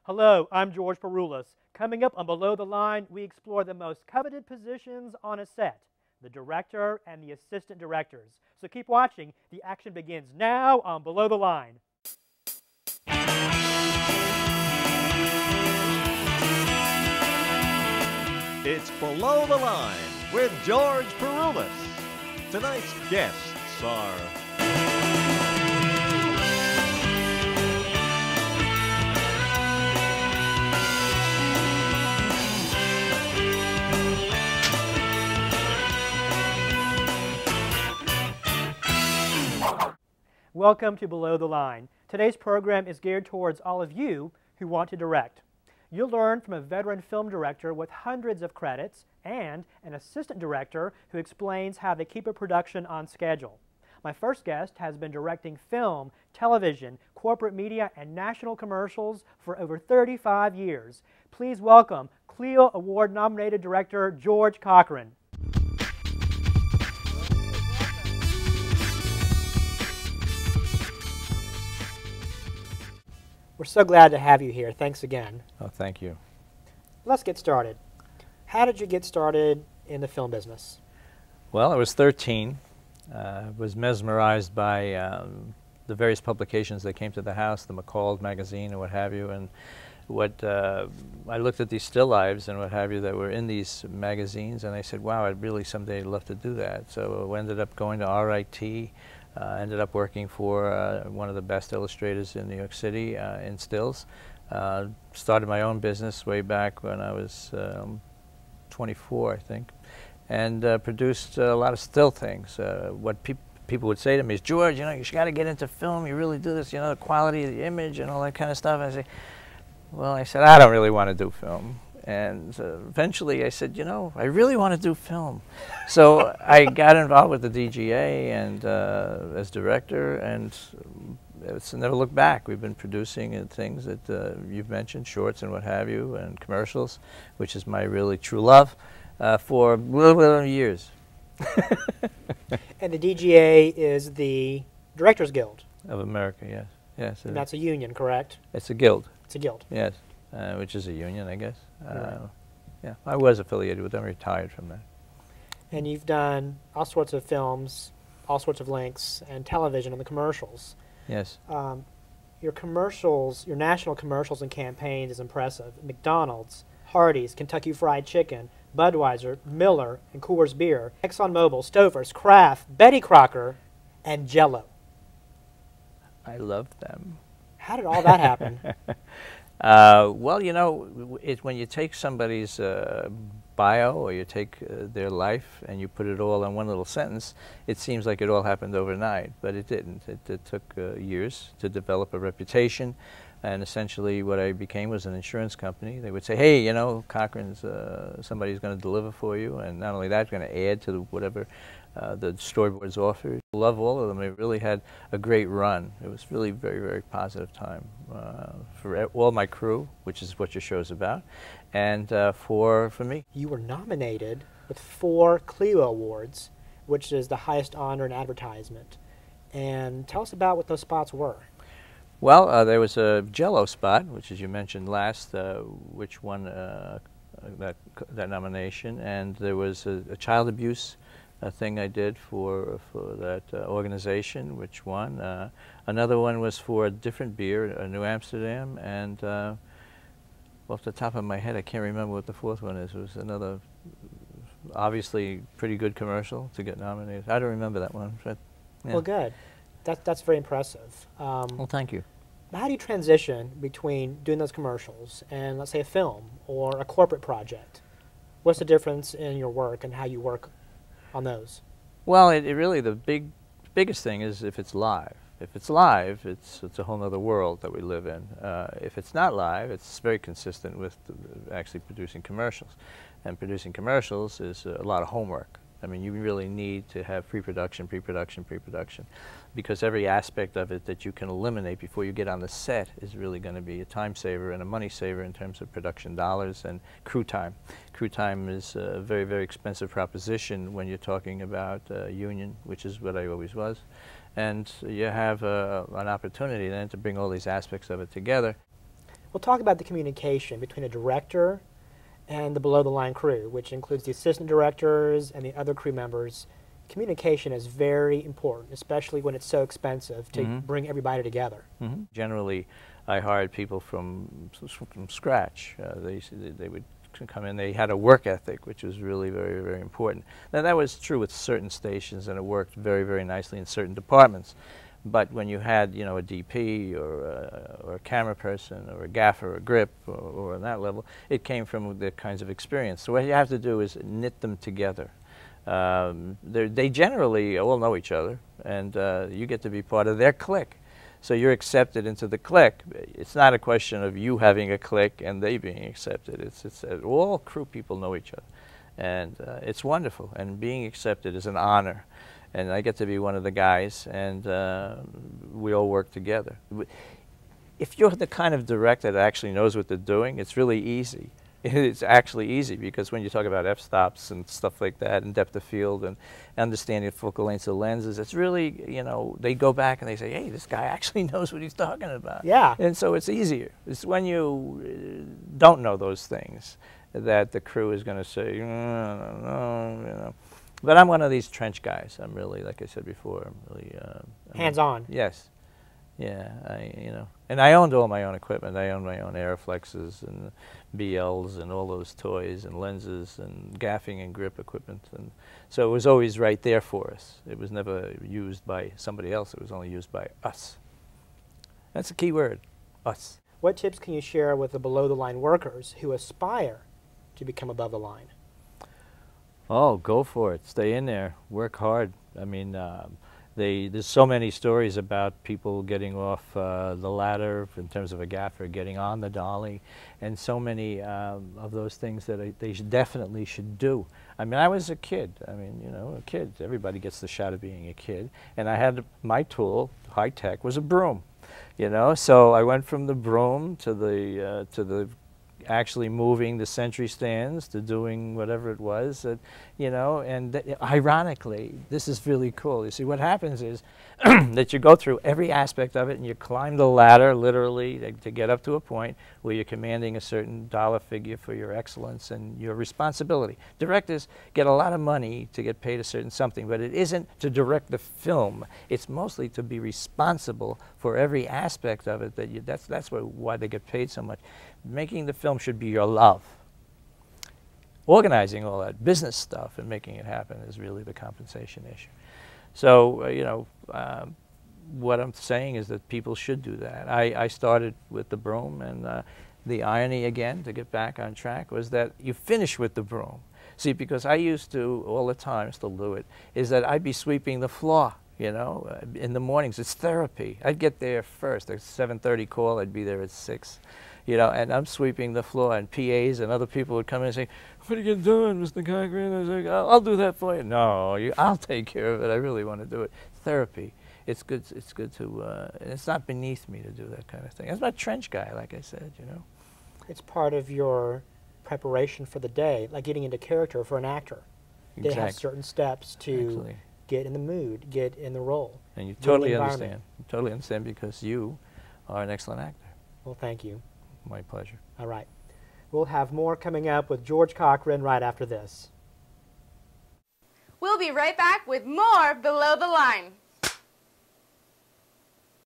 Hello, I'm George Peroulas. Coming up on Below the Line, we explore the most coveted positions on a set, the director and the assistant directors. So keep watching. The action begins now on Below the Line. It's Below the Line with George Peroulas. Tonight's guests are Welcome to Below the Line. Today's program is geared towards all of you who want to direct. You'll learn from a veteran film director with hundreds of credits and an assistant director who explains how they keep a production on schedule. My first guest has been directing film, television, corporate media, and national commercials for over 35 years. Please welcome Clio Award-nominated director George Cochran. We're so glad to have you here. Thanks again. Oh, thank you. Let's get started. How did you get started in the film business? Well, I was 13. Was mesmerized by the various publications that came to the house, the McCall magazine and what have you, and what I looked at these still lives and what have you that were in these magazines, and I said, wow, I'd really someday love to do that. So I ended up going to RIT. Ended up working for one of the best illustrators in New York City in stills. Started my own business way back when I was 24, I think, and produced a lot of still things. What people would say to me is, George, you know, you got to get into film. You really do this, you know, the quality of the image and all that kind of stuff. I say, well, I said, I don't really want to do film. And eventually I said, you know, I really want to do film. So I got involved with the DGA and as director, and it's never looked back. We've been producing things that you've mentioned, shorts and what have you, and commercials, which is my really true love, for years. And the DGA is the Directors Guild of America, yes. Yes. And that's a union, correct? It's a guild. It's a guild. Yes, which is a union, I guess. Right. Yeah, I was affiliated with them, retired from that. And you've done all sorts of films, all sorts of lengths, and television and the commercials. Yes. Your commercials, your national commercials and campaigns is impressive. McDonald's, Hardee's, Kentucky Fried Chicken, Budweiser, Miller, and Coors Beer, ExxonMobil, Stouffer's, Kraft, Betty Crocker, and Jell-O. I love them. How did all that happen? Well, you know, when you take somebody's bio or you take their life and you put it all in one little sentence, it seems like it all happened overnight, but it didn't. It took years to develop a reputation, and essentially what I became was an insurance company. They would say, hey, you know, Cochran's, somebody's going to deliver for you, and not only that, going to add to whatever the storyboards offered. Love all of them. They really had a great run. It was really very, very positive time for all my crew, which is what your show's about, and for me. You were nominated with 4 Clio Awards, which is the highest honor in advertisement. And tell us about what those spots were. Well, there was a Jell-O spot, which, as you mentioned last, which won that nomination, and there was a child abuse thing I did for that organization, which won. Another one was for a different beer, New Amsterdam, and off the top of my head, I can't remember what the 4th one is. It was another, obviously, pretty good commercial to get nominated. I don't remember that one. But, yeah. Well, good. That's very impressive. Well, thank you. How do you transition between doing those commercials and, let's say, a film or a corporate project? What's the difference in your work and how you work on those? Well, it really, the biggest thing is if it's live. If it's live, it's a whole other world that we live in. If it's not live, it's very consistent with actually producing commercials. And producing commercials is a lot of homework. I mean, you really need to have pre-production, because every aspect of it that you can eliminate before you get on the set is really going to be a time saver and a money saver in terms of production dollars and crew time. Crew time is a very, very expensive proposition when you're talking about union, which is what I always was. And you have an opportunity then to bring all these aspects of it together. We'll talk about the communication between a director and the below-the-line crew, which includes the assistant directors and the other crew members. Communication is very important, especially when it's so expensive to bring everybody together. Generally, I hired people from scratch. They would come in. They had a work ethic, which was really very, very important. Now, that was true with certain stations, and it worked very, very nicely in certain departments. But when you had, you know, a DP or a camera person or a gaffer or a grip or on that level, it came from the kinds of experience. So what you have to do is knit them together. They generally all know each other, and you get to be part of their clique. So you're accepted into the clique. It's not a question of you having a clique and they being accepted. It's all crew people know each other, and it's wonderful. And being accepted is an honor. And I get to be one of the guys, and we all work together. If you're the kind of director that actually knows what they're doing, it's really easy. It's actually easy, because when you talk about f-stops and stuff like that, and depth of field and understanding the focal lengths of lenses, it's really, you know, they go back and they say, hey, this guy actually knows what he's talking about. Yeah. And so it's easier. It's when you don't know those things that the crew is going to say, no, you know. But I'm one of these trench guys. I'm really, like I said before, I'm really hands-on. Yes. Yeah, you know, and I owned all my own equipment. I owned my own Aeroflexes and BLs and all those toys and lenses and gaffing and grip equipment, and so it was always right there for us. It was never used by somebody else. It was only used by us. That's a key word, us. What tips can you share with the below-the-line workers who aspire to become above the line? Oh, go for it. Stay in there. Work hard. I mean, there's so many stories about people getting off the ladder in terms of a gaffer, getting on the dolly, and so many of those things that they definitely should do. I mean, I was a kid. I mean, you know, a kid. Everybody gets the shot of being a kid. And I had my tool, high tech, was a broom. You know, so I went from the broom to the actually moving the sentry stands to doing whatever it was, you know, and ironically, this is really cool. You see, what happens is that you go through every aspect of it and you climb the ladder, literally, to get up to a point where you're commanding a certain dollar figure for your excellence and your responsibility. Directors get a lot of money to get paid a certain something, but it isn't to direct the film. It's mostly to be responsible for every aspect of it. That's why they get paid so much. Making the film should be your love. Organizing all that business stuff and making it happen is really the compensation issue. So, you know, what I'm saying is that people should do that. I started with the broom, and the irony, again, to get back on track, was that you finish with the broom. See, because I used to, all the time, still do it, is that I'd be sweeping the floor. You know, in the mornings, it's therapy. I'd get there first. At 7:30 call, I'd be there at 6. You know, and I'm sweeping the floor, and PAs and other people would come in and say, what are you doing, Mr. Cochran? I was like, I'll do that for you. No, I'll take care of it. I really want to do it. Therapy. It's good to, and it's not beneath me to do that kind of thing. I'm not a trench guy, like I said, you know. It's part of your preparation for the day, like getting into character for an actor. Exactly. They have certain steps to get in the mood, get in the role. And you totally understand. You totally understand, because you are an excellent actor. Well, thank you. My pleasure. All right. We'll have more coming up with George Cochran right after this. We'll be right back with more Below the Line.